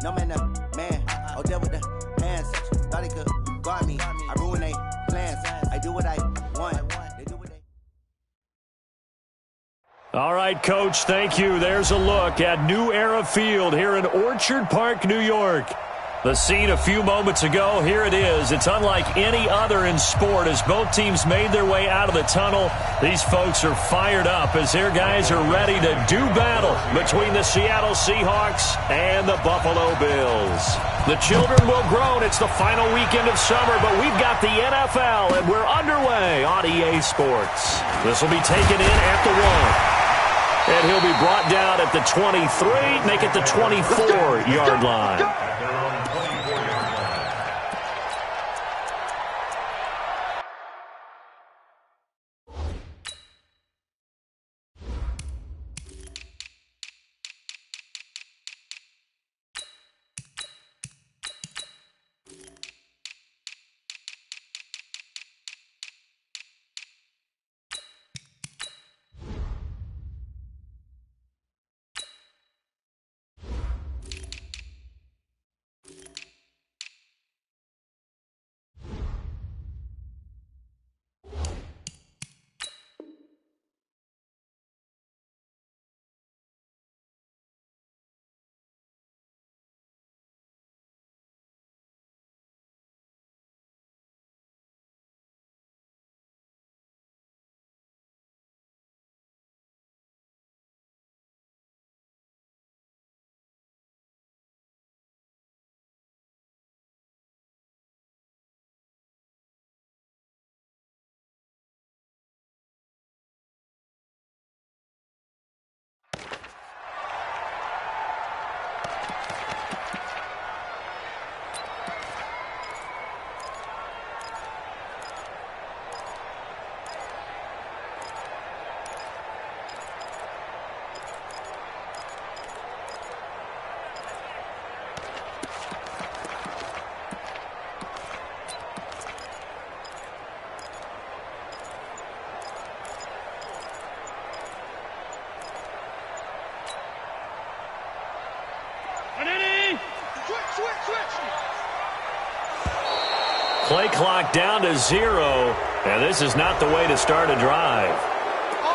No man, man. Oh, there with the hands. Thought he could guard me. I ruin they plans. I do what I want. They do what they. All right, Coach, thank you. There's a look at New Era Field here in Orchard Park, New York. The scene a few moments ago, here it is. It's unlike any other in sport as both teams made their way out of the tunnel. These folks are fired up as their guys are ready to do battle between the Seattle Seahawks and the Buffalo Bills. The children will groan. It's the final weekend of summer, but we've got the NFL, and we're underway on EA Sports. This will be taken in at the 1. And he'll be brought down at the 23, make it the 24-yard line. Play clock down to 0, and this is not the way to start a drive.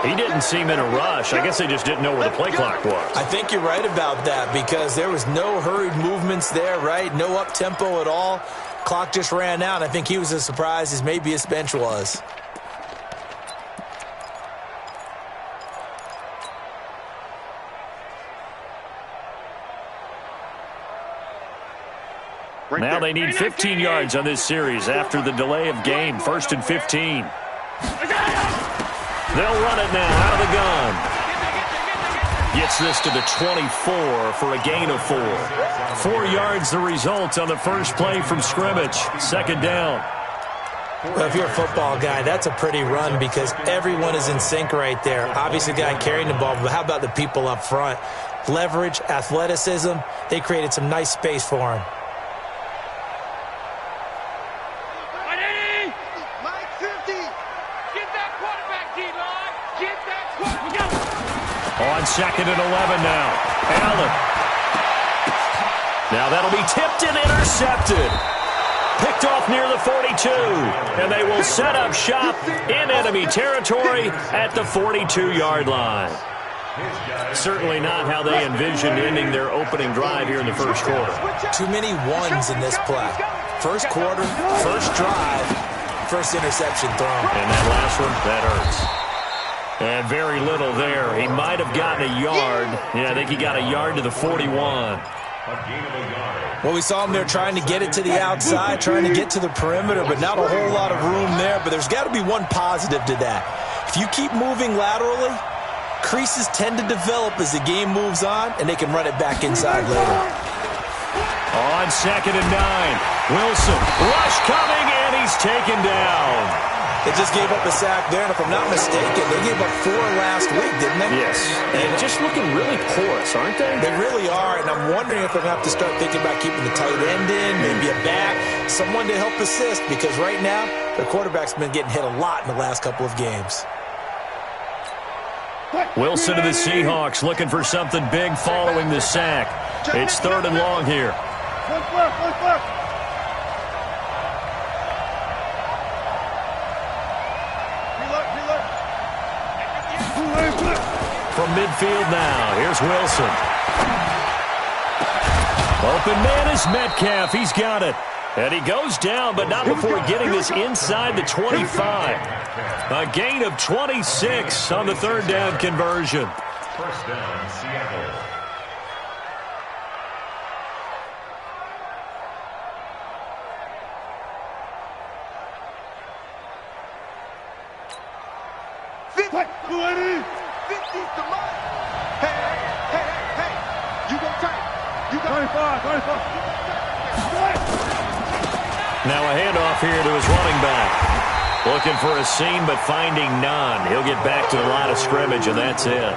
He didn't seem in a rush. I guess they just didn't know where the play clock was. I think you're right about that because there was no hurried movements there, right? No up-tempo at all. Clock just ran out. I think he was as surprised as maybe his bench was. Now they need 15 yards on this series after the delay of game. 1st and 15. They'll run it now out of the gun. Gets this to the 24 for a gain of 4. 4 yards the result on the first play from scrimmage. 2nd down. Well, if you're a football guy, that's a pretty run because everyone is in sync right there. Obviously, the guy carrying the ball, but how about the people up front? Leverage, athleticism, they created some nice space for him. On 2nd and 11 now. Allen. Now that'll be tipped and intercepted. Picked off near the 42. And they will set up shop in enemy territory at the 42-yard line. Certainly not how they envisioned ending their opening drive here in the first quarter. Too many ones in this play. First quarter, first drive, first interception thrown. And that last one, that hurts. And very little there. He might have gotten a yard. Yeah, I think he got a yard to the 41. Well, we saw him there trying to get it to the outside, trying to get to the perimeter, but not a whole lot of room there. But there's got to be one positive to that. If you keep moving laterally, creases tend to develop as the game moves on, and they can run it back inside later. On 2nd and 9, Wilson, rush coming, and he's taken down. They just gave up a sack there, and if I'm not mistaken, they gave up 4 last week, didn't they? Yes. And just looking really porous, aren't they? They really are, and I'm wondering if they're going to have to start thinking about keeping the tight end in, maybe a back, someone to help assist, because right now, their quarterback's been getting hit a lot in the last couple of games. Wilson to the Seahawks looking for something big following the sack. It's 3rd and long here. From midfield now, here's Wilson. Open man is Metcalf. He's got it. And he goes down, but not before getting this inside the 25. A gain of 26 on the 3rd down conversion. 1st down, Seattle. Now a handoff here to his running back. Looking for a seam, but finding none. He'll get back to the line of scrimmage, and that's it.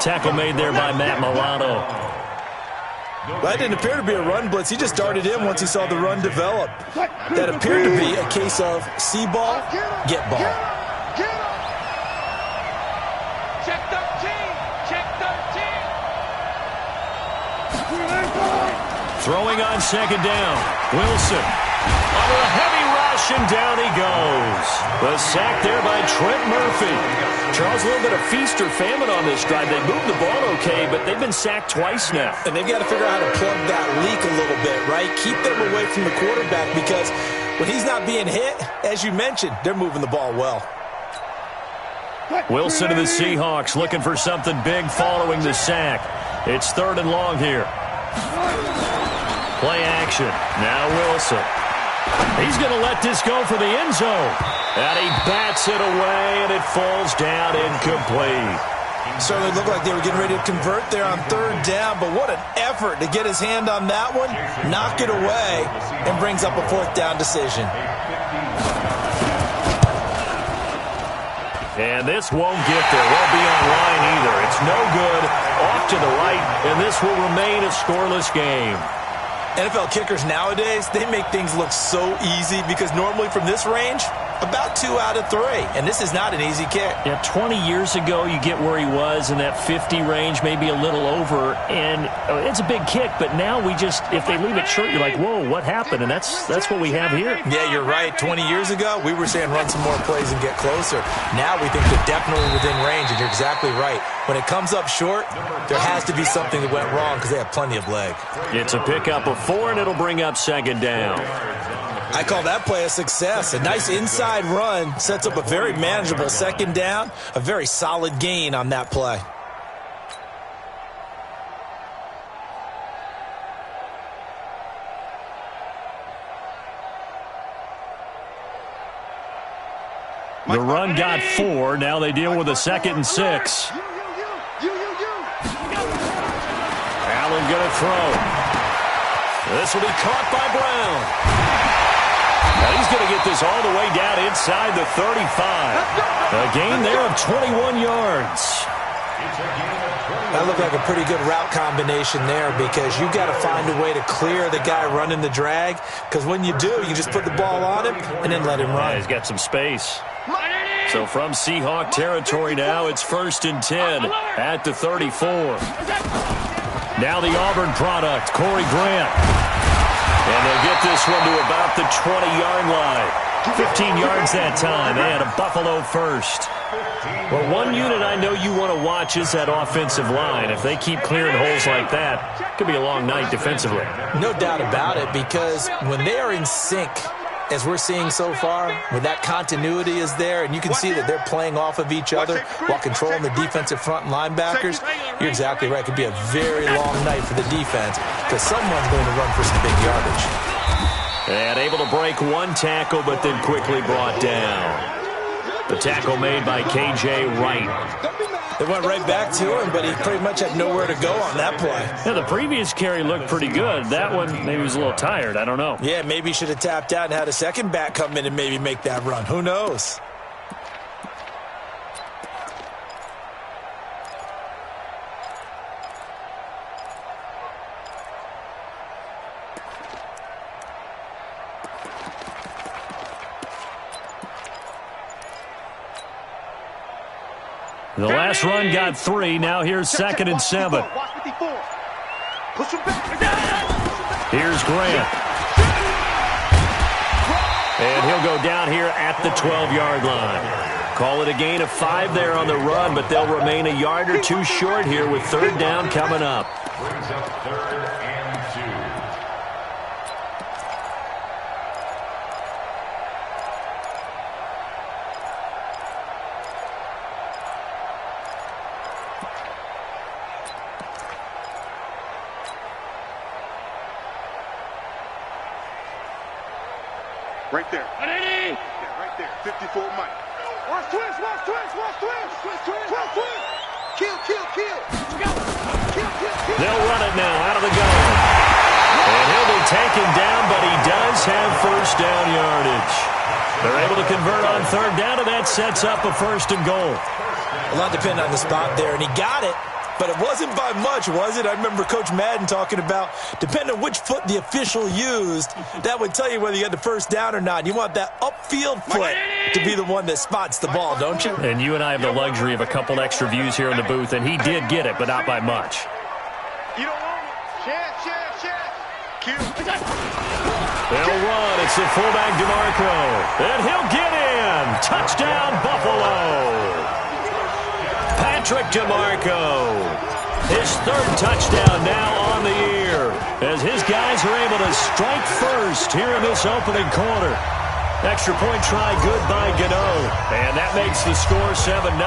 Tackle made there by Matt Milano. That didn't appear to be a run blitz. He just darted in once he saw the run develop. That appeared to be a case of see ball, get ball. Check 13. Check 13. Throwing on 2nd down. Wilson. Under a heavy rush, and down he goes. The sack there by Trent Murphy. Charles, a little bit of feast or famine on this drive. They moved the ball okay, but they've been sacked twice now. And they've got to figure out how to plug that leak a little bit, right? Keep them away from the quarterback, because when he's not being hit, as you mentioned, they're moving the ball well. Wilson to the Seahawks looking for something big following the sack. It's 3rd and long here. Play action. Now Wilson. He's going to let this go for the end zone. And he bats it away, and it falls down incomplete. Certainly looked like they were getting ready to convert there on 3rd down, but what an effort to get his hand on that one, knock it away, and brings up a 4th down decision. And this won't get there. Won't be on line either. It's no good. Off to the right, and this will remain a scoreless game. NFL kickers nowadays, they make things look so easy because normally from this range, about 2 out of 3. And this is not an easy kick. Yeah, 20 years ago, you get where he was in that 50 range, maybe a little over. And it's a big kick, but now we just, if they leave it short, you're like, whoa, what happened? And that's what we have here. Yeah, you're right. 20 years ago, we were saying run some more plays and get closer. Now we think they're definitely within range, and you're exactly right. When it comes up short, there has to be something that went wrong because they have plenty of leg. It's a pickup of 4, and it'll bring up 2nd down. I call that play a success. A nice inside run sets up a very manageable 2nd down, a very solid gain on that play. The run got 4. Now they deal with a 2nd and 6. Allen going to throw. This will be caught by Brown. Now he's going to get this all the way down inside the 35. A gain there of 21 yards. That looked like a pretty good route combination there because you've got to find a way to clear the guy running the drag, because when you do, you just put the ball on him and then let him run. Yeah, he's got some space. So from Seahawk territory now, it's 1st and 10 at the 34. Now the Auburn product, Corey Grant. And they'll get this one to about the 20-yard line. 15 yards that time, and a Buffalo first. Well, one unit I know you want to watch is that offensive line. If they keep clearing holes like that, it could be a long night defensively. No doubt about it, because when they are in sync, as we're seeing so far, when that continuity is there, and you can see that they're playing off of each other while controlling the defensive front linebackers, you're exactly right. It could be a very long night for the defense because someone's going to run for some big yardage. And able to break one tackle, but then quickly brought down. The tackle made by K.J. Wright. They went right back to him, but he pretty much had nowhere to go on that play. Yeah, the previous carry looked pretty good. That one, maybe he was a little tired. I don't know. Yeah, maybe he should have tapped out and had a second back come in and maybe make that run. Who knows? The last run got 3. Now here's 2nd and 7. Here's Grant. And he'll go down here at the 12-yard line. Call it a gain of 5 there on the run, but they'll remain a yard or 2 short here with 3rd down coming up. Brings up 3rd and 2. Right there. Yeah, right there. 54 Mike. Watch twist, watch twist, watch twist. Twist, twist, twist, twist. Kill, kill, kill. Kill, kill, kill. They'll run it now out of the gun. And he'll be taken down, but he does have 1st down yardage. They're able to convert on 3rd down, and that sets up a 1st and goal. A lot depending on the spot there, and he got it. But it wasn't by much, was it? I remember Coach Madden talking about, depending on which foot the official used, that would tell you whether you had the 1st down or not. You want that upfield foot to be the one that spots the ball, don't you? And you and I have the luxury of a couple extra views here in the booth, and he did get it, but not by much. You don't want it. Chance. Kill. They'll run. It's the fullback, DeMarco. And he'll get in. Touchdown, Buffalo. Patrick DeMarco, his 3rd touchdown now on the year as his guys are able to strike first here in this opening quarter. Extra point try good by Gano, and that makes the score 7-0.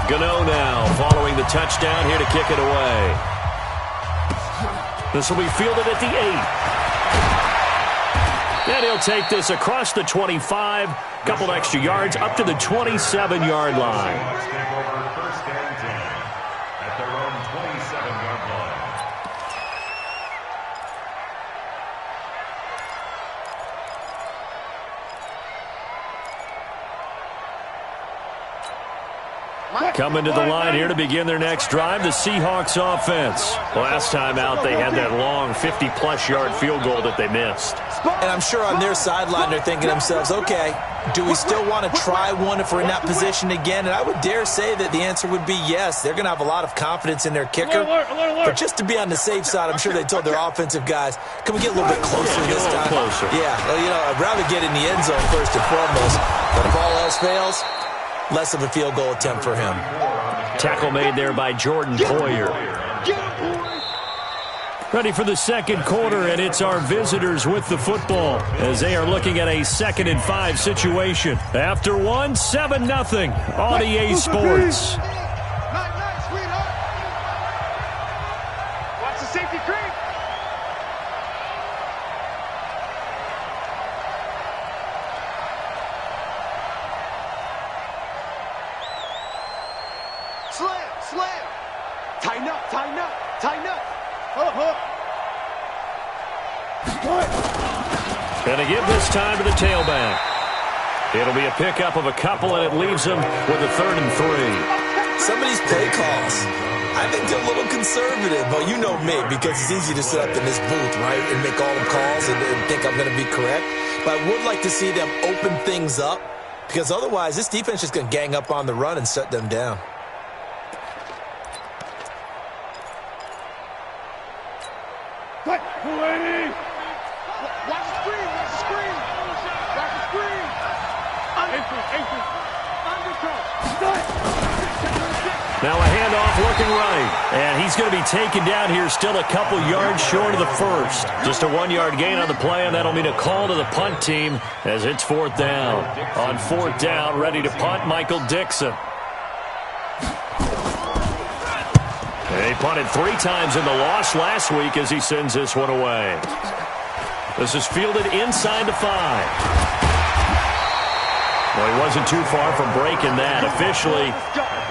Gano now following the touchdown here to kick it away. This will be fielded at the 8. And he'll take this across the 25, couple extra yards up to the 27-yard line. Coming to the line here to begin their next drive, the Seahawks offense. Last time out, they had that long 50-plus yard field goal that they missed. And I'm sure on their sideline they're thinking to themselves, okay, do we still want to try one if we're in that position again? And I would dare say that the answer would be yes. They're going to have a lot of confidence in their kicker. But just to be on the safe side, I'm sure they told their offensive guys, can we get a little bit closer this time? Closer. Yeah, well, you know, I'd rather get in the end zone first and foremost. But if all else fails, less of a field goal attempt for him. Tackle made there by Jordan Poyer. Ready for the 2nd quarter, and it's our visitors with the football as they are looking at a 2nd and 5 situation. After 7-0 on EA Sports. Night, sweetheart. Watch the safety creep. Slam. Tighten up. Gonna give this time to the tailback. It'll be a pickup of a couple, and it leaves them with a 3rd and 3. Some of these play calls, I think they're a little conservative. But you know me, because it's easy to sit up in this booth, right, and make all the calls and think I'm going to be correct. But I would like to see them open things up, because otherwise this defense is going to gang up on the run and shut them down. Now a handoff looking right. And he's going to be taken down here still a couple yards short of the 1st. Just a 1-yard gain on the play, and that'll mean a call to the punt team as it's 4th down. On 4th down, ready to punt, Michael Dixon. He punted 3 times in the loss last week as he sends this one away. This is fielded inside the 5. Well, he wasn't too far from breaking that. Officially,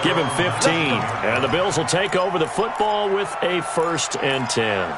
give him 15. And the Bills will take over the football with a 1st and 10.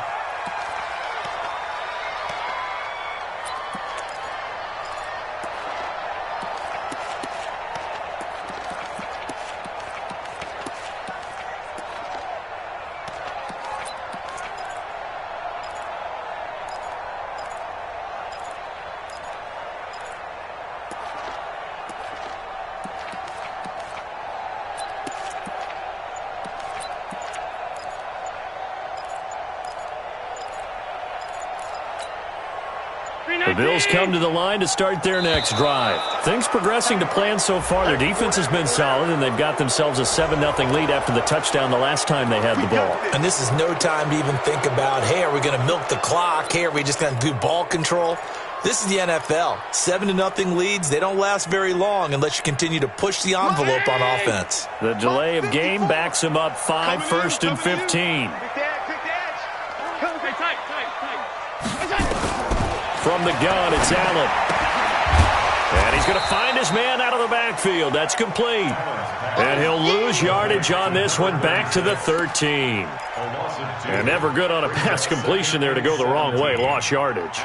The Bills come to the line to start their next drive. Things progressing to plan so far. Their defense has been solid, and they've got themselves a 7-0 lead after the touchdown the last time they had the ball. And this is no time to even think about, hey, are we going to milk the clock? Hey, are we just going to do ball control? This is the NFL. 7-0 leads, they don't last very long unless you continue to push the envelope on offense. The delay of game backs them up 5, 1st and 15. From the gun, it's Allen. And he's going to find his man out of the backfield. That's complete. And he'll lose yardage on this one, back to the 13. And never good on a pass completion there to go the wrong way. Lost yardage.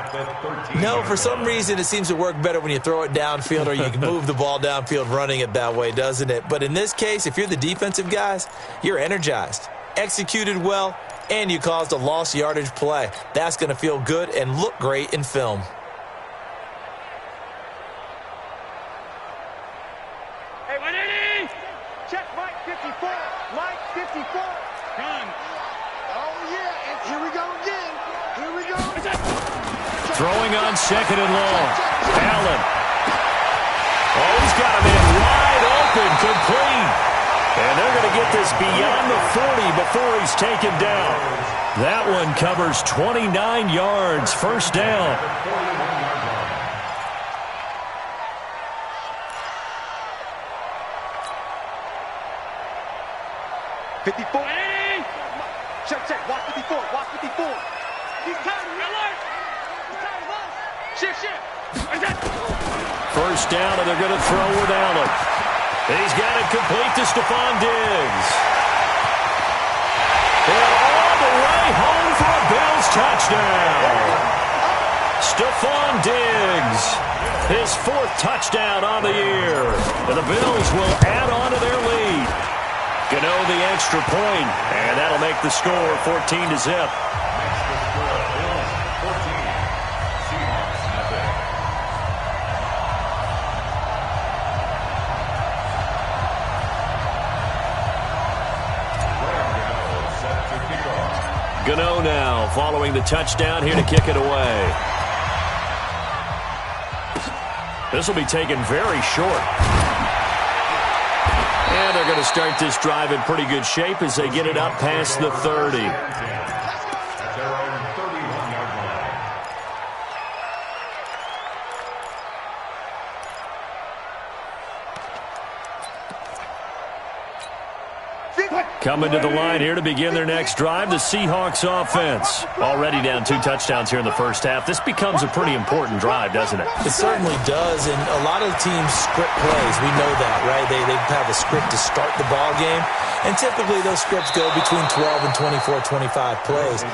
No, for some reason it seems to work better when you throw it downfield or you can move the ball downfield running it that way, doesn't it? But in this case, if you're the defensive guys, you're energized, executed well, and you caused a lost yardage play. That's going to feel good and look great in film. Hey, 180! Check Mike 54. Mike 54. Gun. Oh, yeah. And here we go again. Here we go. Throwing on 2nd and long. Allen. Oh, he's got him in wide open, complete. And they're going to get this beyond the 40 before he's taken down. That one covers 29 yards. First down. 54. Check. Watch 54. Watch 54. He's tired of alert. He's tired of us. Shift. First down, and they're going to throw with Allen. He's got it complete to Stephon Diggs. And all the way home for a Bills touchdown. Stephon Diggs, his 4th touchdown on the year. And the Bills will add on to their lead. Gano the extra point, and that'll make the score 14-0. Gano now following the touchdown here to kick it away. This will be taken very short. And they're going to start this drive in pretty good shape as they get it up past the 30. Coming to the line here to begin their next drive, the Seahawks offense. Already down 2 touchdowns here in the first half. This becomes a pretty important drive, doesn't it? It certainly does, and a lot of teams script plays. We know that, right? They have a script to start the ball game, and typically those scripts go between 12 and 24, 25 plays.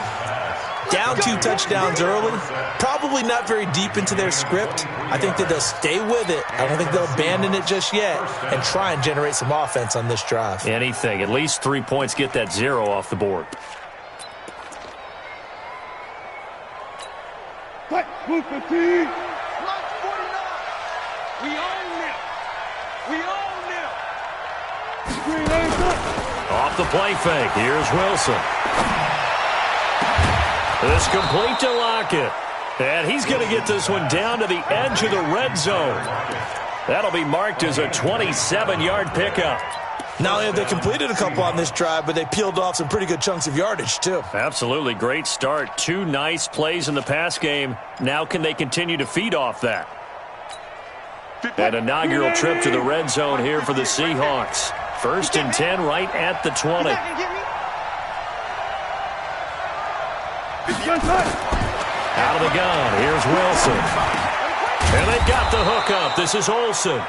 Down 2 touchdowns early, probably not very deep into their script. I think that they'll stay with it. I don't think they'll abandon it just yet and try and generate some offense on this drive. Anything. At least 3 points, get that 0 off the board. Move 15. We own them. We own them. Off the play fake. Here's Wilson. This complete to Lockett. And he's going to get this one down to the edge of the red zone. That'll be marked as a 27-yard pickup. Not only have they completed a couple on this drive, but they peeled off some pretty good chunks of yardage, too. Absolutely. Great start. 2 nice plays in the pass game. Now can they continue to feed off that? An inaugural trip to the red zone here for the Seahawks. 1st and 10 right at the 20. Out of the gun, here's Wilson. And they've got the hook up. This is Olsen.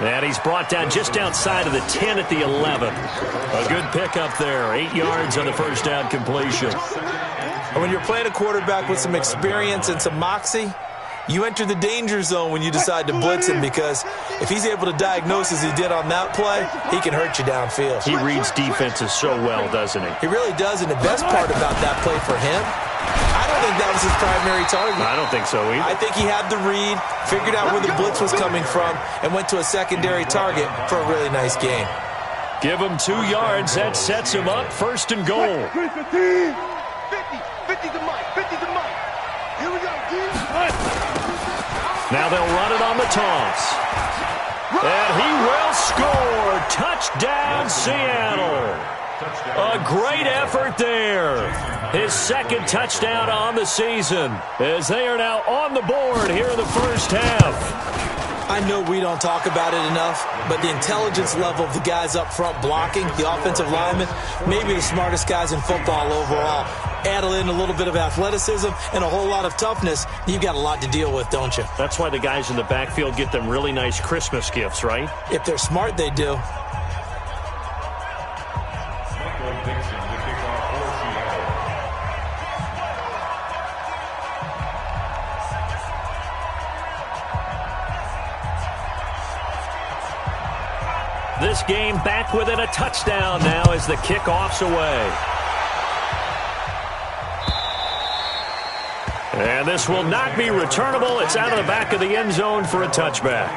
And he's brought down just outside of the 10 at the 11. A good pickup there. 8 yards on the first down completion. And when you're playing a quarterback with some experience and some moxie, you enter the danger zone when you decide to blitz him, because if he's able to diagnose as he did on that play, he can hurt you downfield. He reads defenses so well, doesn't he? He really does, and the best part about that play for him, I don't think that was his primary target. I don't think so either. I think he had the read, figured out where the blitz was coming from, and went to a secondary target for a really nice gain. Give him 2 yards. That sets him up. 1st and goal. 50 to Mike. 50 to Mike. Here we go, dude. Now they'll run it on the toss. And he will score. Touchdown, Seattle. A great effort there. His second touchdown on the season as they are now on the board here in the first half. I know we don't talk about it enough, but the intelligence level of the guys up front blocking, the offensive linemen, maybe the smartest guys in football overall. Add in a little bit of athleticism and a whole lot of toughness, you've got a lot to deal with, don't you? That's why the guys in the backfield get them really nice Christmas gifts, right? If they're smart, they do. This game back within a touchdown now as the kickoff's away. And this will not be returnable. It's out of the back of the end zone for a touchback.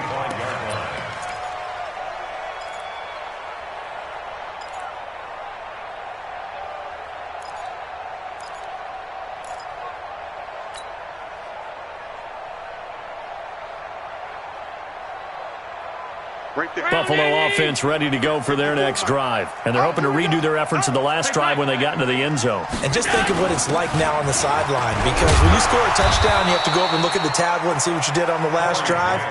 Buffalo offense ready to go for their next drive. And they're hoping to redo their efforts in the last drive when they got into the end zone. And just think of what it's like now on the sideline, because when you score a touchdown, you have to go over and look at the tablet and see what you did on the last drive.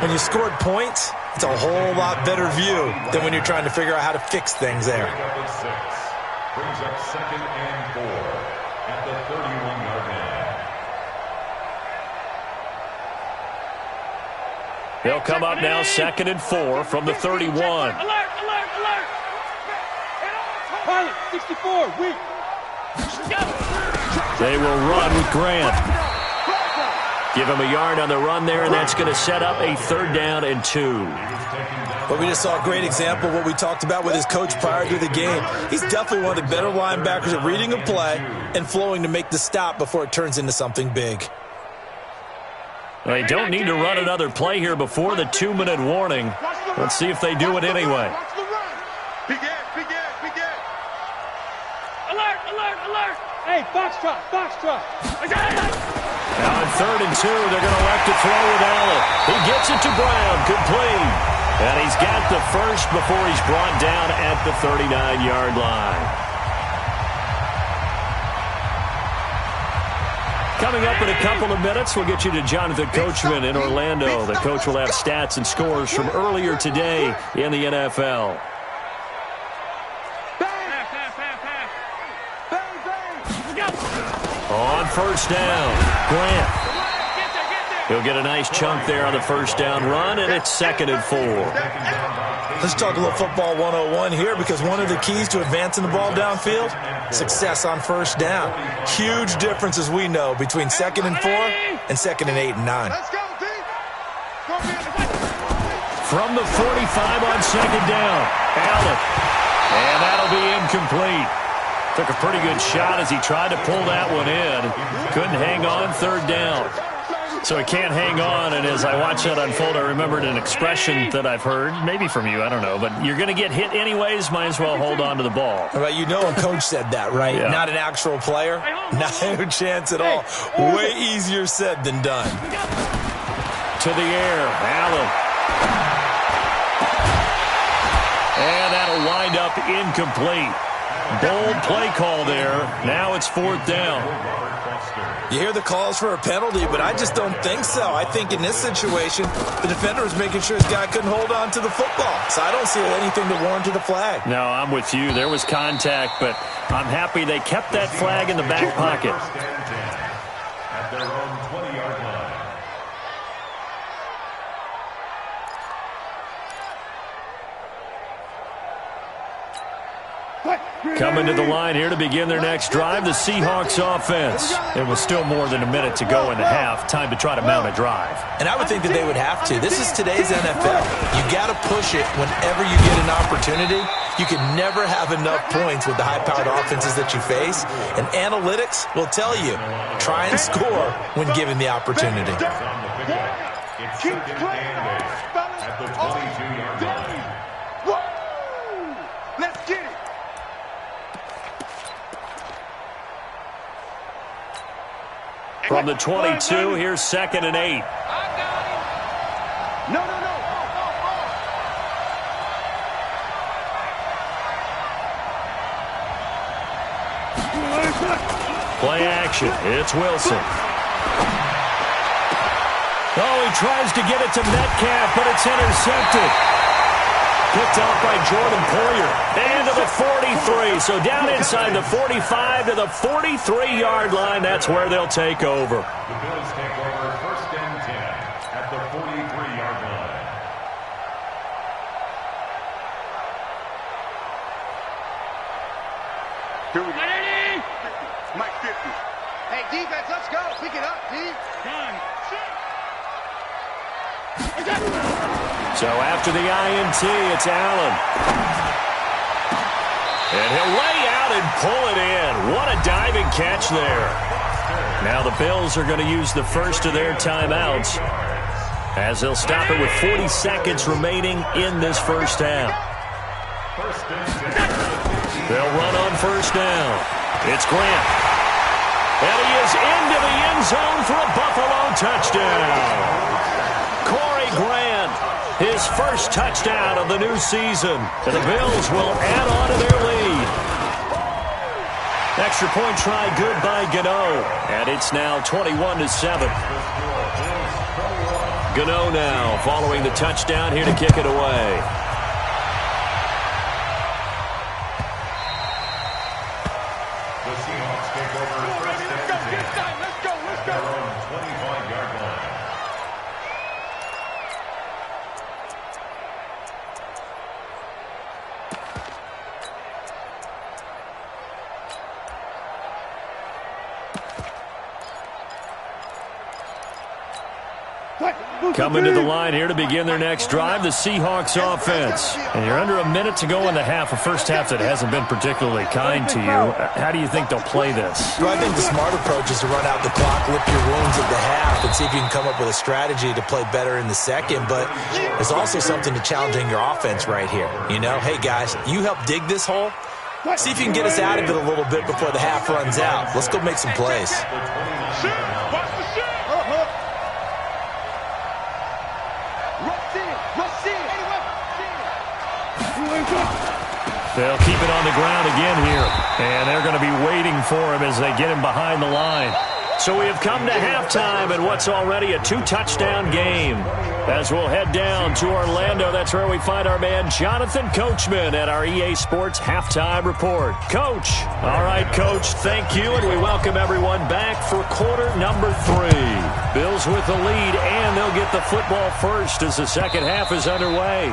When you scored points, it's a whole lot better view than when you're trying to figure out how to fix things there. Brings up 2nd and 4 at the 31-yard line. They'll come up now 2nd and 4 from the 31. Alert, alert, alert. Pilot, 64, weak. They will run with Grant. Give him a yard on the run there, and that's going to set up a 3rd down and 2. But we just saw a great example of what we talked about with his coach prior to the game. He's definitely one of the better linebackers at reading a play and flowing to make the stop before it turns into something big. They don't need to run another play here before the 2-minute warning. Let's see if they do it anyway. Begin. Alert, alert, alert. Hey, foxtrot. Now on 3rd and 2, they're going to elect to throw with Allen. He gets it to Brown, complete. And he's got the first before he's brought down at the 39-yard line. Coming up in a couple of minutes, we'll get you to Jonathan Coachman in Orlando. The coach will have stats and scores from earlier today in the NFL. On 1st down, Grant. He'll get a nice chunk there on the 1st down run, and it's 2nd and 4. Let's talk a little football 101 here, because one of the keys to advancing the ball downfield, success on 1st down. Huge difference, as we know, between 2nd and 4 and 2nd and 8 and 9. From the 45 on 2nd down, Allen. And that'll be incomplete. Took a pretty good shot as he tried to pull that one in. Couldn't hang on 3rd down. So he can't hang on, and as I watch that unfold, I remembered an expression that I've heard, maybe from you, I don't know, but you're going to get hit anyways, might as well hold on to the ball. Well, you know a coach said that, right? Yeah. Not an actual player. Not a chance at all. Way easier said than done. To the air, Allen. And that'll wind up incomplete. Bold play call there. Now it's 4th down. You hear the calls for a penalty, but I just don't think so. I think in this situation, the defender was making sure his guy couldn't hold on to the football. So I don't see anything to warrant a flag. No, I'm with you. There was contact, but I'm happy they kept that flag in the back pocket. At their own 20-yard line. Coming to the line here to begin their next drive, the Seahawks offense. It was still more than a minute to go in the half. Time to try to mount a drive. And I would think that they would have to. This is today's NFL. You got to push it whenever you get an opportunity. You can never have enough points with the high-powered offenses that you face. And analytics will tell you, try and score when given the opportunity. Keep playing at the 22-yard line. Let's get it. From the 22, here's 2nd and 8. action. It's Wilson. Oh, he tries to get it to Metcalf, but it's intercepted. Picked off by Jordan Poyer. And to the 43. So down inside the 45 to the 43-yard line. That's where they'll take over. The Bills take over 1st and 10 at the 43-yard line. Here we go. Mike 50. Hey, defense, let's go. Pick it up, D. Done. So after the INT, it's Allen. And he'll lay out and pull it in. What a diving catch there. Now the Bills are going to use the first of their timeouts as they'll stop it with 40 seconds remaining in this first half. They'll run on first down. It's Grant. And he is into the end zone for a Buffalo touchdown. Corey Grant, his first touchdown of the new season. And the Bills will add on to their lead. Extra point try good by Gano. And it's now 21-7. Gano now following the touchdown here to kick it away. The Seahawks take over 1st and 10 at their own 25-yard line. Coming to the line here to begin their next drive, the Seahawks offense. And you're under a minute to go in the half, a first half that hasn't been particularly kind to you. How do you think they'll play this? Well, I think the smart approach is to run out the clock, lick your wounds at the half, and see if you can come up with a strategy to play better in the second. But there's also something to challenging your offense right here. You know, hey, guys, you help dig this hole. See if you can get us out of it a little bit before the half runs out. Let's go make some plays. They'll keep it on the ground again here. And they're going to be waiting for him as they get him behind the line. So we have come to halftime in what's already a 2-touchdown game. As we'll head down to Orlando, that's where we find our man Jonathan Coachman at our EA Sports Halftime Report. Coach. All right, Coach, thank you, and we welcome everyone back for quarter number 3. Bills with the lead, and they'll get the football first as the second half is underway.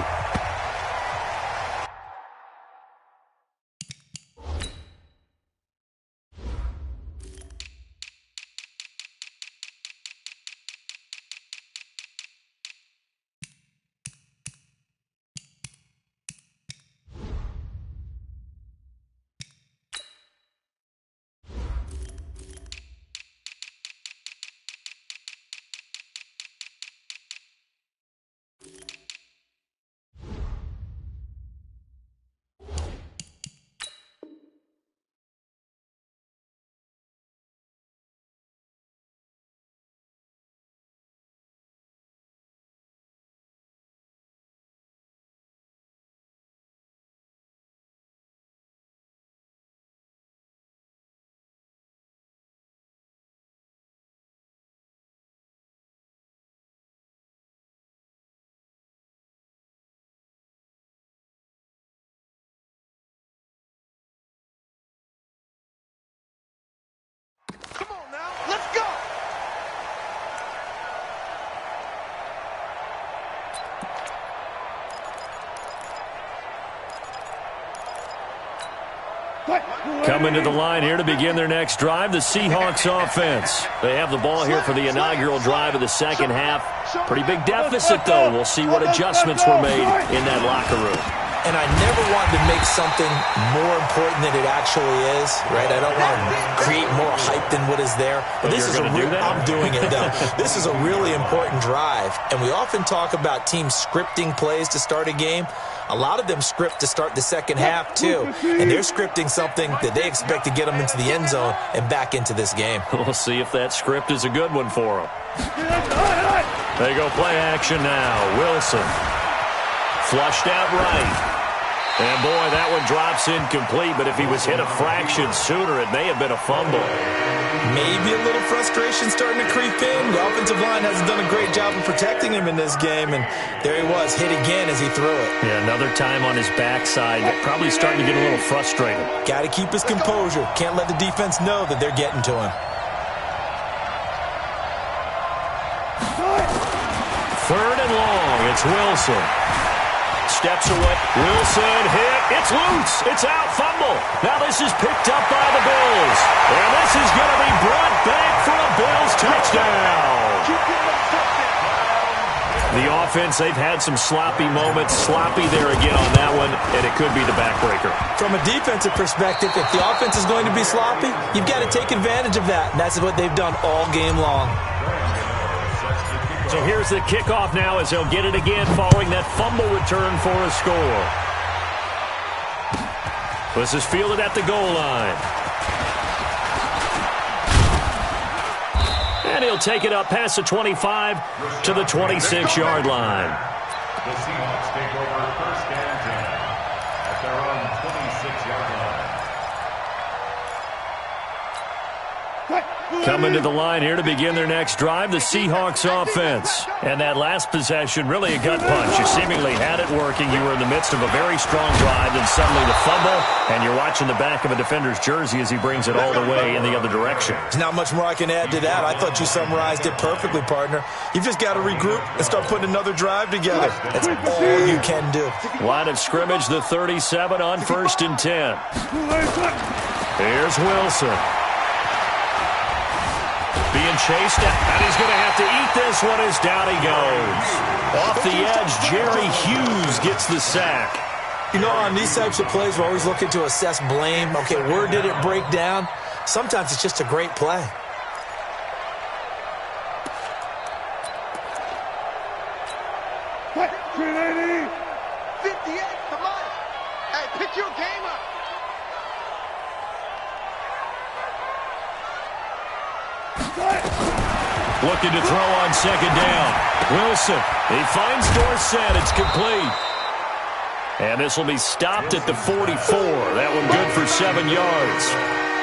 Coming to the line here to begin their next drive, the Seahawks offense. They have the ball here for the inaugural drive of the second half. Pretty big deficit, though. We'll see what adjustments were made in that locker room. And I never wanted to make something more important than it actually is, right? I don't want to create more hype than what is there. But this is I'm doing it, though. This is a really important drive. And we often talk about teams scripting plays to start a game. A lot of them script to start the second half, too. And they're scripting something that they expect to get them into the end zone and back into this game. We'll see if that script is a good one for them. They go play action now. Wilson. Flushed out right. And, boy, that one drops incomplete. But if he was hit a fraction sooner, it may have been a fumble. Maybe a little frustration starting to creep in. The offensive line hasn't done a great job of protecting him in this game, and there he was, hit again as he threw it. Yeah, another time on his backside, probably starting to get a little frustrated. Got to keep his composure. Can't let the defense know that they're getting to him. Third and long, it's Wilson. Steps away. Wilson hit. It's loose. It's out. Fumble. Now this is picked up by the Bills. And this is going to be brought back for a Bills touchdown. The offense, they've had some sloppy moments. Sloppy there again on that one, and it could be the backbreaker. From a defensive perspective, if the offense is going to be sloppy, you've got to take advantage of that. And that's what they've done all game long. So here's the kickoff now as they'll get it again following that fumble return for a score. This is fielded at the goal line. And he'll take it up past the 25 to the 26-yard line. The Seahawks take over first and 10 at their own 26-yard line. Coming to the line here to begin their next drive, the Seahawks offense. And that last possession, really a gut punch. You seemingly had it working. You were in the midst of a very strong drive, then suddenly the fumble, and you're watching the back of a defender's jersey as he brings it all the way in the other direction. There's not much more I can add to that. I thought you summarized it perfectly, partner. You've just got to regroup and start putting another drive together. That's all you can do. Line of scrimmage, the 37 on first and 10. Here's Wilson. Being chased, and he's going to have to eat this one as down he goes. Off the edge, Jerry Hughes gets the sack. You know, on these types of plays, we're always looking to assess blame. Okay, where did it break down? Sometimes it's just a great play. What? 380. 58, come on. Hey, pick your game up. Looking to throw on second down. Wilson, he finds Dorsett. It's complete. And this will be stopped at the 44. That one good for 7 yards.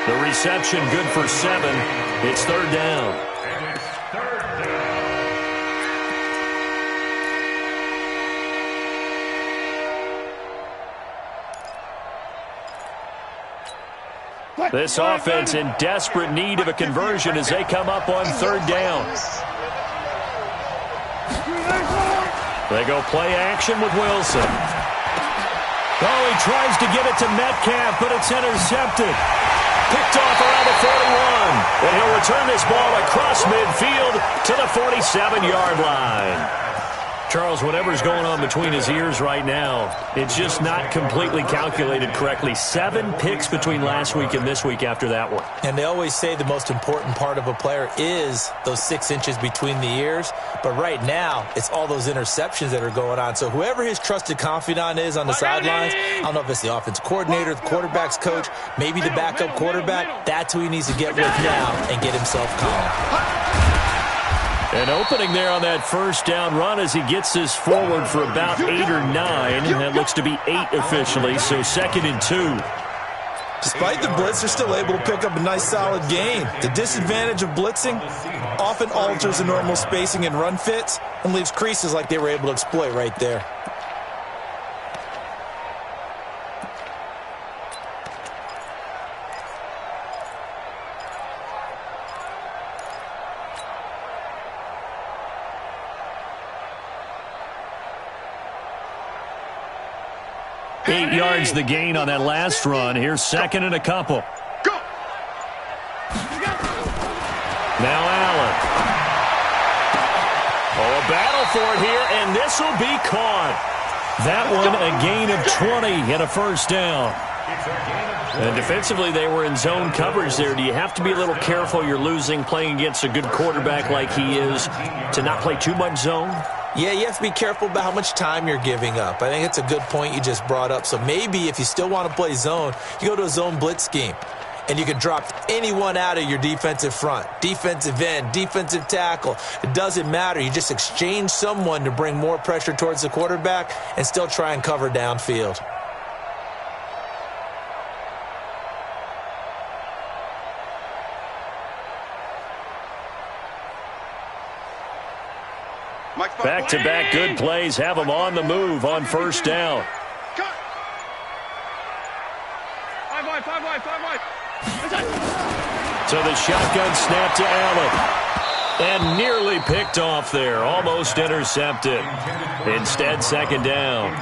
The reception good for 7. It's third down. And it's third down. This offense in desperate need of a conversion as they come up on third down. They go play action with Wilson. Oh, he tries to get it to Metcalf, but it's intercepted. Picked off around the 41. And he'll return this ball across midfield to the 47-yard line. Charles, whatever's going on between his ears right now, it's just not completely calculated correctly. 7 picks between last week and this week after that one. And they always say the most important part of a player is those 6 inches between the ears. But right now, it's all those interceptions that are going on. So whoever his trusted confidant is on the sidelines, I don't know if it's the offensive coordinator, the quarterback's coach, maybe the backup quarterback, that's who he needs to get with now and get himself calm. An opening there on that first down run as he gets this forward for about 8 or 9. That looks to be 8 officially, so 2nd and 2. Despite the blitz, they're still able to pick up a nice solid gain. The disadvantage of blitzing often alters the normal spacing and run fits and leaves creases like they were able to exploit right there. Eight yards the gain on that last run. Here's 2nd and a couple. Go. Now Allen. Oh, a battle for it here, and this will be caught. That one a gain of 20 and a first down. And defensively, they were in zone coverage there. Do you have to be a little careful? You're losing playing against a good quarterback like he is to not play too much zone? Yeah, you have to be careful about how much time you're giving up. I think it's a good point you just brought up. So maybe if you still want to play zone, you go to a zone blitz scheme. And you can drop anyone out of your defensive front. Defensive end, defensive tackle. It doesn't matter. You just exchange someone to bring more pressure towards the quarterback and still try and cover downfield. Back-to-back good plays have them on the move on first down. Five wide. So the shotgun snap to Allen. And nearly picked off there. Almost intercepted. Instead, second down.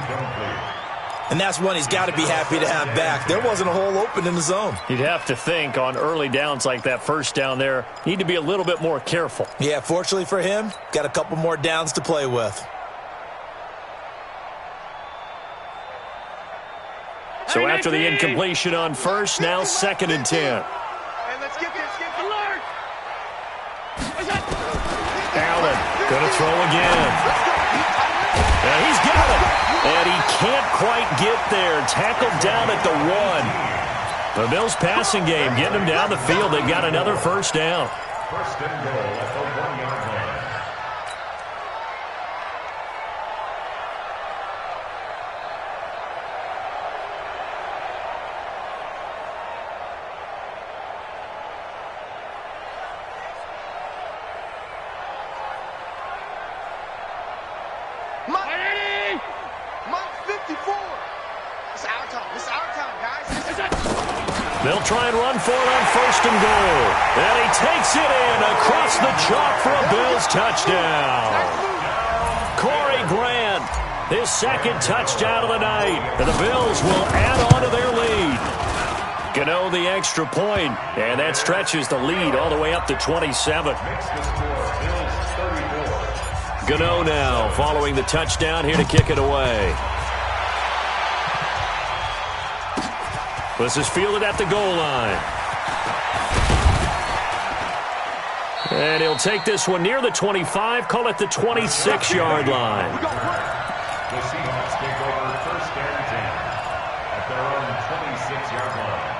And that's one he's got to be happy to have back. There wasn't a hole open in the zone. You'd have to think on early downs like that first down there, need to be a little bit more careful. Yeah, fortunately for him, got a couple more downs to play with. So after the incompletion on first, now 2nd and 10. Hey, let's get this. Alert! Allen going to throw again. And he's got it. And he can't quite get there. Tackled down at the 1. The Bills passing game getting them down the field. They've got another first down. First and goal at the 1-yard line. Mike 54. It's our time, guys. They'll try and run for it on first and goal. And he takes it in across the chalk for a Bills touchdown. Corey Grant, his 2nd touchdown of the night. And the Bills will add on to their lead. Gano the extra point, and that stretches the lead all the way up to 27. Gano now following the touchdown here to kick it away. This is fielded at the goal line. And he'll take this one near the 25, call it the 26-yard line. The Seahawks take over first and 10 at their own 26-yard line.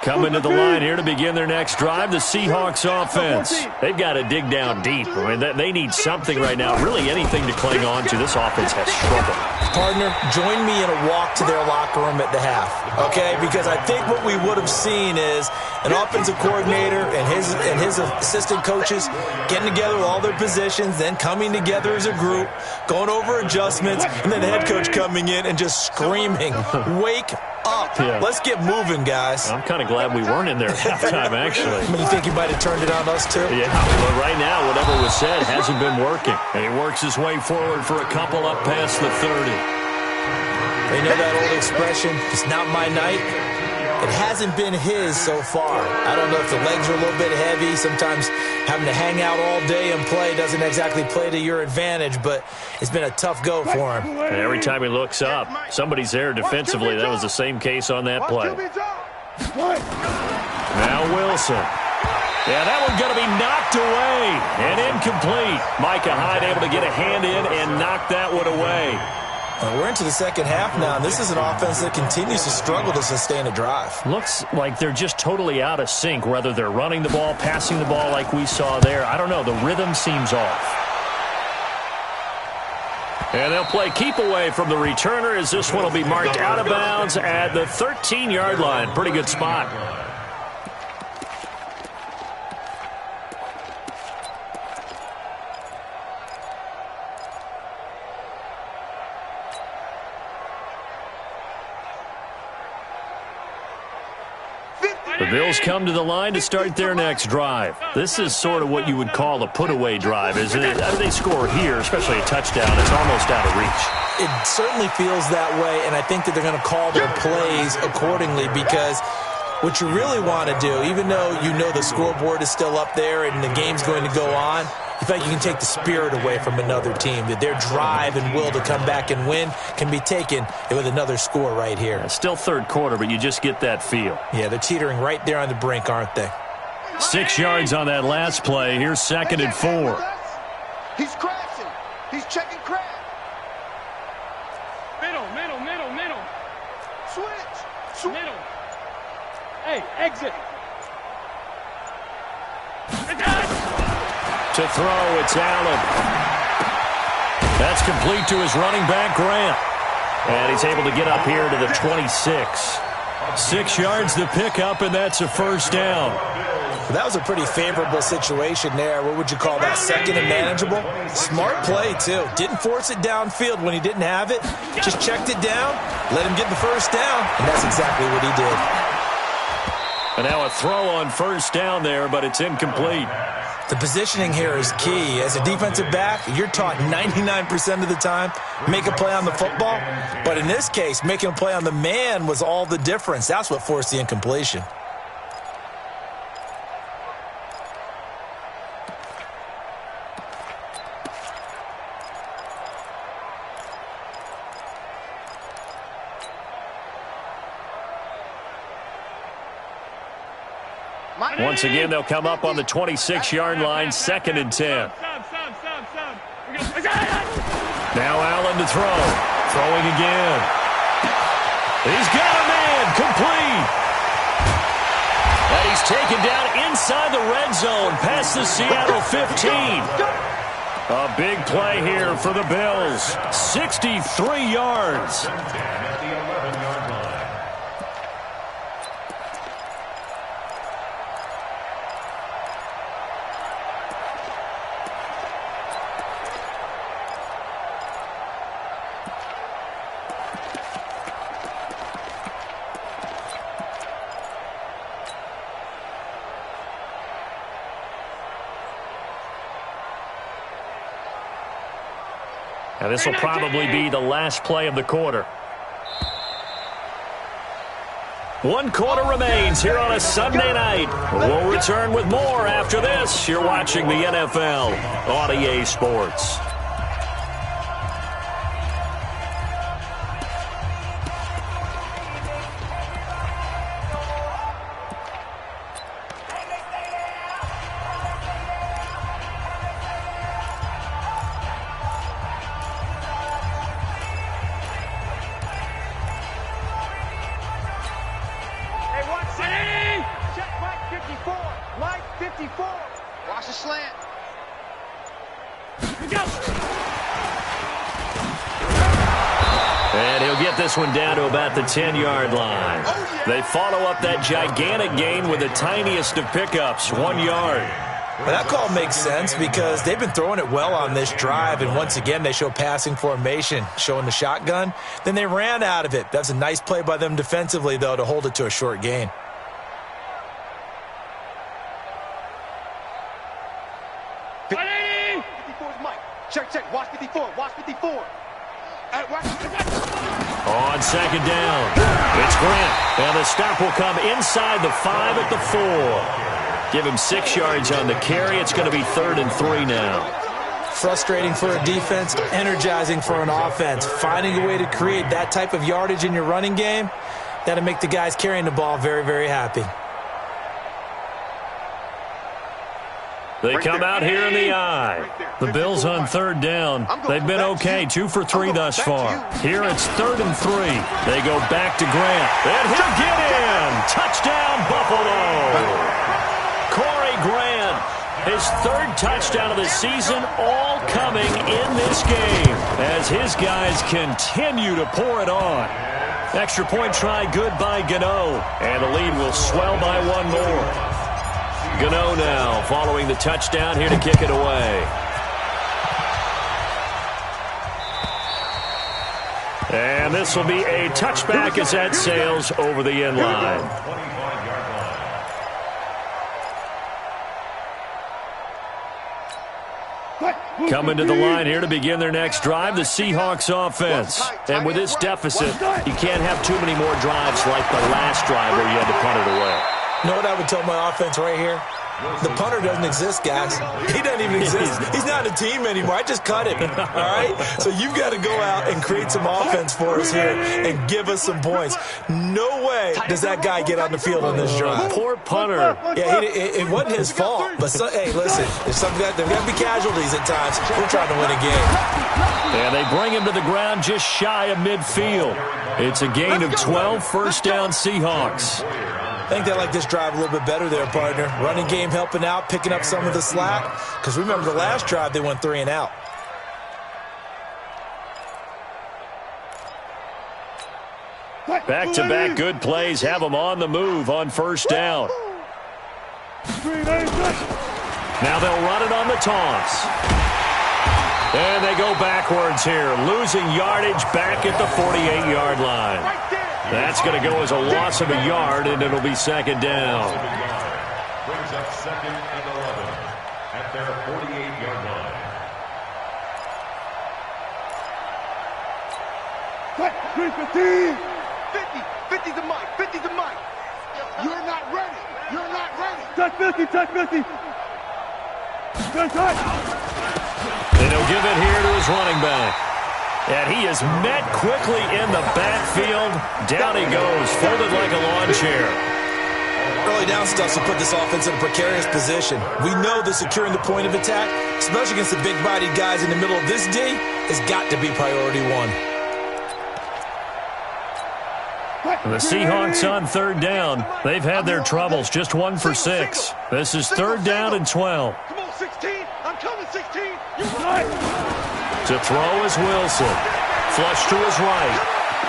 Coming to the line here to begin their next drive, the Seahawks offense. They've got to dig down deep. I mean, they need something right now, really anything to cling on to. This offense has struggled. Partner, join me in a walk to their locker room at the half, okay? Because I think what we would have seen is an offensive coordinator and his assistant coaches getting together with all their positions, then coming together as a group, going over adjustments, and then the head coach coming in and just screaming, wake up. Yeah. Let's get moving, guys. I'm kind of glad we weren't in there at halftime, actually. I mean, you think he might have turned it on us, too? Yeah, but right now, whatever was said hasn't been working. And he works his way forward for a couple up past the 30. They know that old expression, it's not my night. It hasn't been his so far. I don't know if the legs are a little bit heavy. Sometimes having to hang out all day and play doesn't exactly play to your advantage, but it's been a tough go for him. And every time he looks up, somebody's there defensively. That was the same case on that play. Now Wilson. Yeah, that one's going to be knocked away and incomplete. Micah Hyde able to get a hand in and knock that one away. We're into the second half now, and this is an offense that continues to struggle to sustain a drive. Looks like they're just totally out of sync, whether they're running the ball, passing the ball like we saw there. I don't know. The rhythm seems off. And they'll play keep away from the returner as this one will be marked out of bounds at the 13-yard line. Pretty good spot. The Bills come to the line to start their next drive. This is sort of what you would call a put-away drive, isn't it? After they score here, especially a touchdown, it's almost out of reach. It certainly feels that way, and I think that they're going to call their plays accordingly because what you really want to do, even though you know the scoreboard is still up there and the game's going to go on, in fact, you can take the spirit away from another team, that their drive and will to come back and win can be taken with another score right here. It's still third quarter, but you just get that feel. Yeah, they're teetering right there on the brink, aren't they? 6 yards on that last play. Here's 2nd and 4. He's crashing. He's checking crash. Middle. Switch. Middle. Hey, exit. To throw, it's Allen. That's complete to his running back, Grant. And he's able to get up here to the 26. 6 yards to pick up, and that's a first down. Well, that was a pretty favorable situation there. What would you call that? Second and manageable? Smart play, too. Didn't force it downfield when he didn't have it. Just checked it down, let him get the first down, and that's exactly what he did. And now a throw on first down there, but it's incomplete. The positioning here is key. As a defensive back, you're taught 99% of the time, make a play on the football. But in this case, making a play on the man was all the difference. That's what forced the incompletion. Once again, they'll come up on the 26-yard line, 2nd and 10. Now Allen to throw. Throwing again. He's got a man. Complete. And he's taken down inside the red zone past the Seattle 15. A big play here for the Bills. 63 yards. At the 11-yard line. And this will probably be the last play of the quarter. 1 quarter remains here on a Sunday night. We'll return with more after this. You're watching the NFL on EA Sports. Watch the slant. And he'll get this one down to about the 10-yard line. They follow up that gigantic gain with the tiniest of pickups, 1 yard. Well, that call makes sense because they've been throwing it well on this drive, and once again they show passing formation, showing the shotgun. Then they ran out of it. That's a nice play by them defensively, though, to hold it to a short gain. Check. Watch 54. Watch 54. On 2nd down, it's Grant. And the stop will come inside the 5 at the 4. Give him 6 yards on the carry. It's going to be 3rd and 3 now. Frustrating for a defense, energizing for an offense. Finding a way to create that type of yardage in your running game, that'll make the guys carrying the ball very, very happy. They come out here in the eye. The Bills on 3rd down. They've been okay, 2 for 3 thus far. Here it's 3rd and 3. They go back to Grant. And he'll get in. Touchdown, Buffalo. Corey Grant, his 3rd touchdown of the season, all coming in this game as his guys continue to pour it on. Extra point try good by Gano. And the lead will swell by 1 more. Gano now following the touchdown here to kick it away. And this will be a touchback as that sails over the end line. Coming to the line here to begin their next drive, the Seahawks offense. And with this deficit, you can't have too many more drives like the last drive where you had to punt it away. You know what I would tell my offense right here? The punter doesn't exist, guys. He doesn't even exist. He's not a team anymore. I just cut him, all right? So you've got to go out and create some offense for us here and give us some points. No way does that guy get on the field on this drive. Poor punter. Yeah, it wasn't his fault. But, hey, listen, there's got to be casualties at times. We're trying to win a game. And they bring him to the ground just shy of midfield. It's a gain of 12, 1st down Seahawks. I think they like this drive a little bit better there, partner. Running game helping out, picking up some of the slack. Because remember the last drive, they went 3 and out. Back-to-back good plays have them on the move on 1st down. Now they'll run it on the toss. And they go backwards here, losing yardage back at the 48-yard line. That's going to go as a loss of a yard, and it'll be second down. Brings up second and 11 at their 48-yard line. Cut, 315. 50's a mic, 50's a mic. You're not ready. You're not ready. Touch 50, touch 50. Touch. And he'll give it here to his running back. And he is met quickly in the backfield. Down he goes, folded like a lawn chair. Early down stuff to put this offense in a precarious position. We know that securing the point of attack, especially against the big-bodied guys in the middle of this D, has got to be priority one. The Seahawks on third down. They've had their troubles, just 1 for 6. This is third down and 12. Come on, 16. I'm coming, 16. You To throw is Wilson. Flush to his right.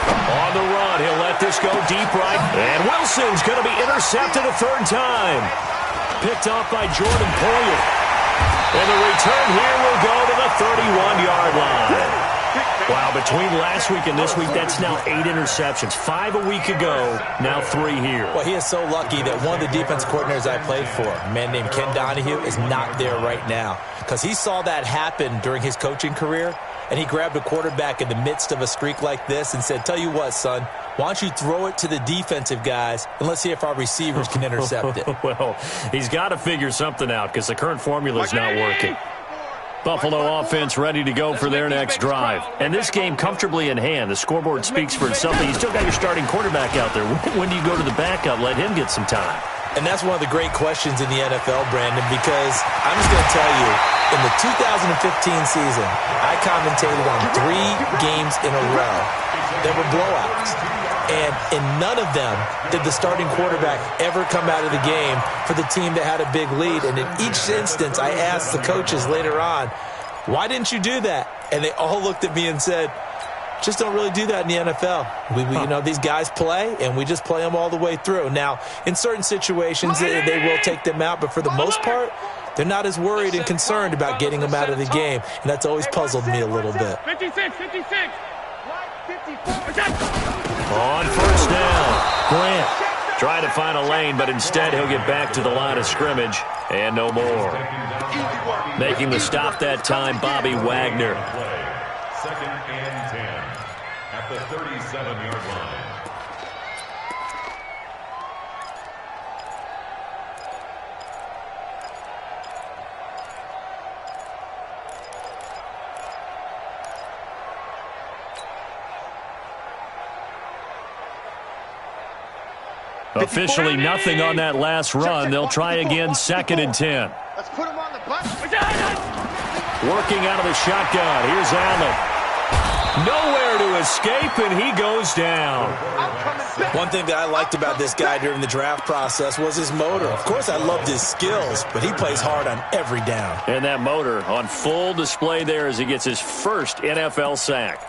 On the run, he'll let this go deep right. And Wilson's going to be intercepted a third time. Picked off by Jordan Poyer. And the return here will go to the 31-yard line. Wow, between last week and this week, that's now 8 interceptions. 5 a week ago, now 3 here. Well, he is so lucky that one of the defense coordinators I played for, a man named Ken Donahue, is not there right now. Because he saw that happen during his coaching career, and he grabbed a quarterback in the midst of a streak like this and said, tell you what, son, why don't you throw it to the defensive guys, and let's see if our receivers can intercept it. Well, he's got to figure something out because the current formula is not working. Buffalo offense ready to go for their next drive. And this game comfortably in hand. The scoreboard speaks for itself. You still got your starting quarterback out there. When do you go to the backup? Let him get some time. And that's one of the great questions in the NFL, Brandon, because I'm just going to tell you, in the 2015 season, I commentated on 3 games in a row. There were blowouts. And in none of them did the starting quarterback ever come out of the game for the team that had a big lead. And in each instance, I asked the coaches later on, why didn't you do that? And they all looked at me and said, just don't really do that in the NFL. You know, these guys play, and we just play them all the way through. Now, in certain situations, they will take them out, but for the most part, they're not as worried and concerned about getting them out of the game. And that's always puzzled me a little bit. 56. On first down, Grant trying to find a lane, but instead he'll get back to the line of scrimmage and no more. Making the stop that time, Bobby Wagner. Second and 10 at the 37-yard line. Officially nothing on that last run. They'll try again, second and 10. Let's put him on the button. Working out of the shotgun. Here's Allen. Nowhere to escape, and he goes down. One thing that I liked about this guy during the draft process was his motor. Of course, I loved his skills, but he plays hard on every down. And that motor on full display there as he gets his first NFL sack.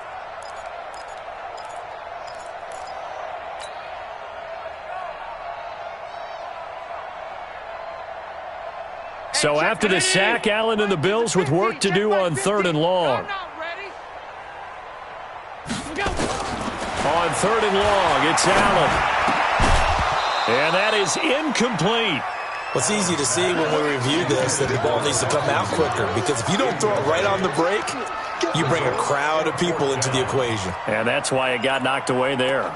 So after the sack, Allen and the Bills with work to do on third and long. On third and long, it's Allen. And that is incomplete. Well, it's easy to see when we review this that the ball needs to come out quicker, because if you don't throw it right on the break, you bring a crowd of people into the equation. And that's why it got knocked away there.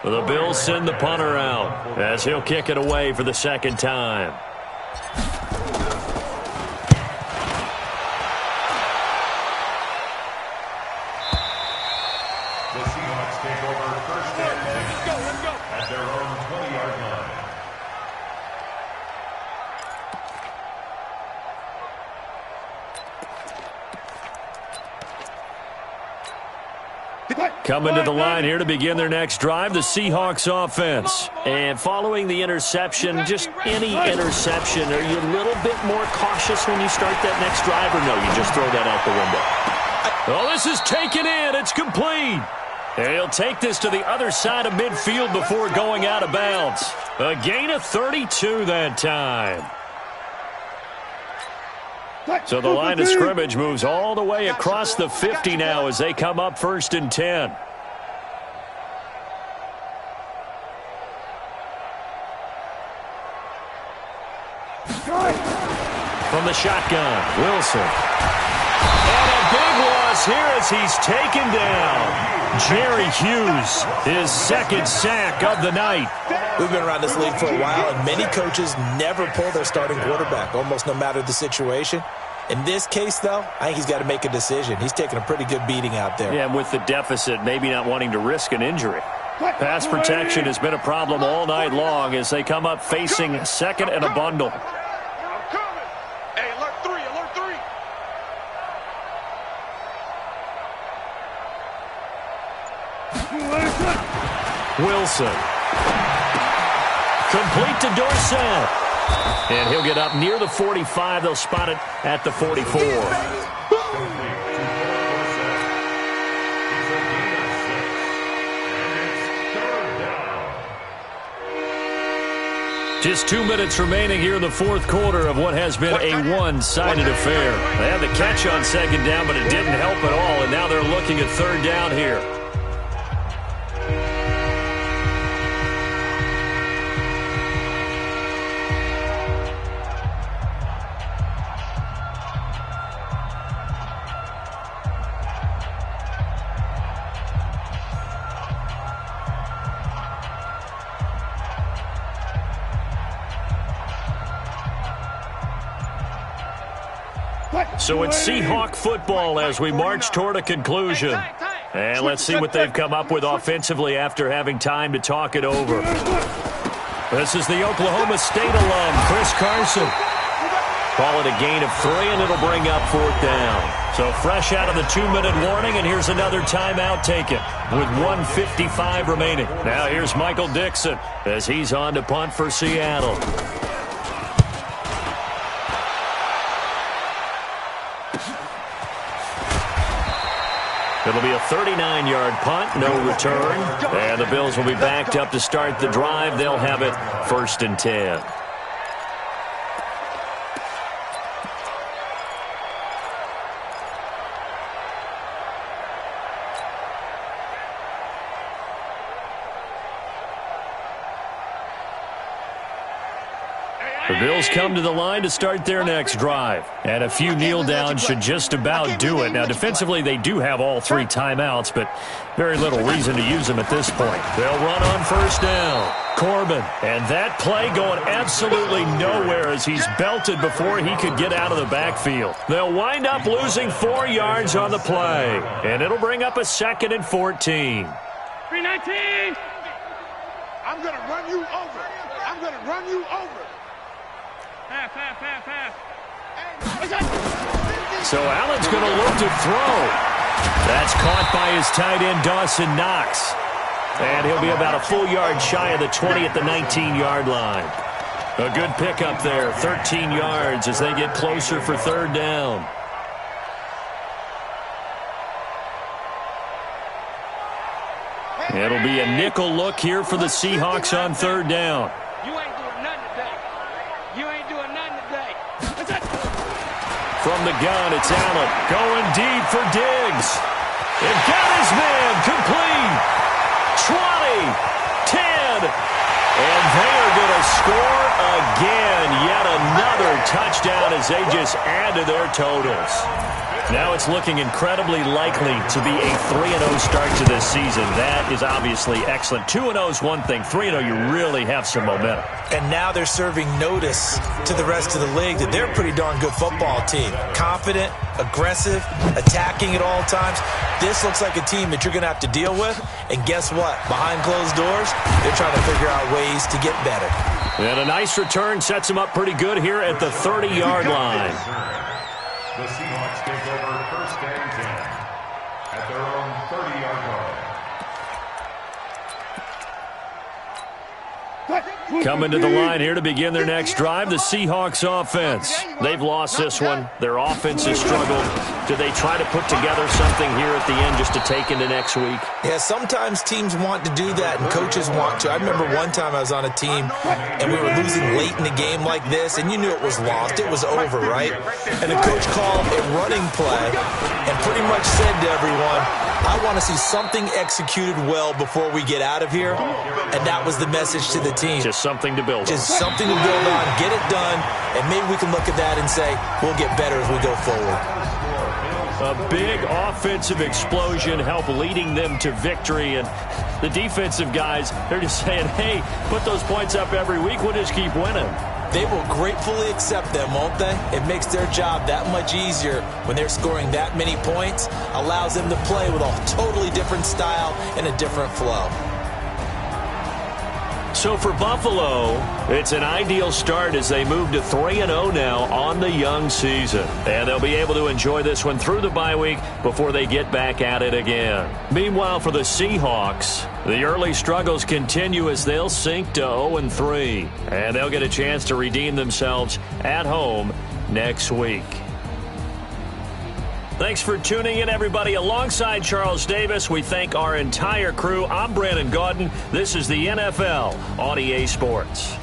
The Bills send the punter out as he'll kick it away for the second time. The Seahawks take over first and 10 at their own 20-yard line. Coming to the line here to begin their next drive, the Seahawks offense. And following the interception, just any interception, are you a little bit more cautious when you start that next drive, or no, you just throw that out the window? Oh, this is taken in. It's complete. And he'll take this to the other side of midfield before going out of bounds. A gain of 32 that time. So the line of scrimmage moves all the way across the 50 now as they come up 1st and 10. From the shotgun, Wilson. And a big loss here as he's taken down. Jerry Hughes, his second sack of the night. We've been around this league for a while, and many coaches never pull their starting quarterback, almost no matter the situation. In this case, though, I think he's got to make a decision. He's taking a pretty good beating out there. Yeah, and with the deficit, maybe not wanting to risk an injury. Pass protection has been a problem all night long as they come up facing 2nd and a bundle. I'm coming. Hey, alert 3, alert 3. Wilson. Complete to Dorsett. And he'll get up near the 45. They'll spot it at the 44. Just 2 minutes remaining here in the 4th quarter of what has been a one-sided affair. They had the catch on 2nd down, but it didn't help at all, and now they're looking at 3rd down here. So it's Seahawk football as we march toward a conclusion. And let's see what they've come up with offensively after having time to talk it over. This is the Oklahoma State alum, Chris Carson. Call it a gain of 3, and it'll bring up 4th down. So fresh out of the 2-minute warning, and here's another timeout taken with 1:55 remaining. Now here's Michael Dixon as he's on to punt for Seattle. It'll be a 39-yard punt, no return. And the Bills will be backed up to start the drive. They'll have it 1st and 10. The Bills come to the line to start their next drive. And a few kneel downs should just about do it. Now, defensively, they do have all 3 timeouts, but very little reason to use them at this point. They'll run on 1st down. Corbin. And that play going absolutely nowhere as he's belted before he could get out of the backfield. They'll wind up losing 4 yards on the play. And it'll bring up a 2nd and 14. 319. I'm going to run you over. I'm going to run you over. Pass. So Allen's going to look to throw. That's caught by his tight end, Dawson Knox. And he'll be about a full yard shy of the 20 at the 19-yard line. A good pickup there, 13 yards as they get closer for 3rd down. It'll be a nickel look here for the Seahawks on 3rd down. You ain't doing nothing today. You ain't doing nothing today. From the gun, it's Allen going deep for Diggs. And got his man complete. 20, 10, and they are going to score again. Yet another touchdown as they just add to their totals. Now it's looking incredibly likely to be a 3-0 start to this season. That is obviously excellent. 2-0 is one thing. 3-0, you really have some momentum. And now they're serving notice to the rest of the league that they're a pretty darn good football team. Confident, aggressive, attacking at all times. This looks like a team that you're going to have to deal with. And guess what? Behind closed doors, they're trying to figure out ways to get better. And a nice return sets them up pretty good here at the 30-yard line. The Seahawks take over 1st and 10. at their own 30-yard line. Coming to the line here to begin their next drive, the Seahawks offense. They've lost this one. Their offense has struggled. Do they try to put together something here at the end just to take into next week? Yeah, sometimes teams want to do that and coaches want to. I remember one time I was on a team and we were losing late in the game like this, and you knew it was lost. It was over, right? And the coach called a running play and pretty much said to everyone, I want to see something executed well before we get out of here. And that was the message to the team. Just something to build on. Just something to build on, get it done, and maybe we can look at that and say, we'll get better as we go forward. A big offensive explosion helped leading them to victory, and the defensive guys, they're just saying, hey, put those points up every week, we'll just keep winning. They will gratefully accept them, won't they? It makes their job that much easier when they're scoring that many points, allows them to play with a totally different style and a different flow. So for Buffalo, it's an ideal start as they move to 3-0 now on the young season. And they'll be able to enjoy this one through the bye week before they get back at it again. Meanwhile, for the Seahawks, the early struggles continue as they'll sink to 0-3. And they'll get a chance to redeem themselves at home next week. Thanks for tuning in, everybody. Alongside Charles Davis, we thank our entire crew. I'm Brandon Gaudin. This is the NFL on EA Sports.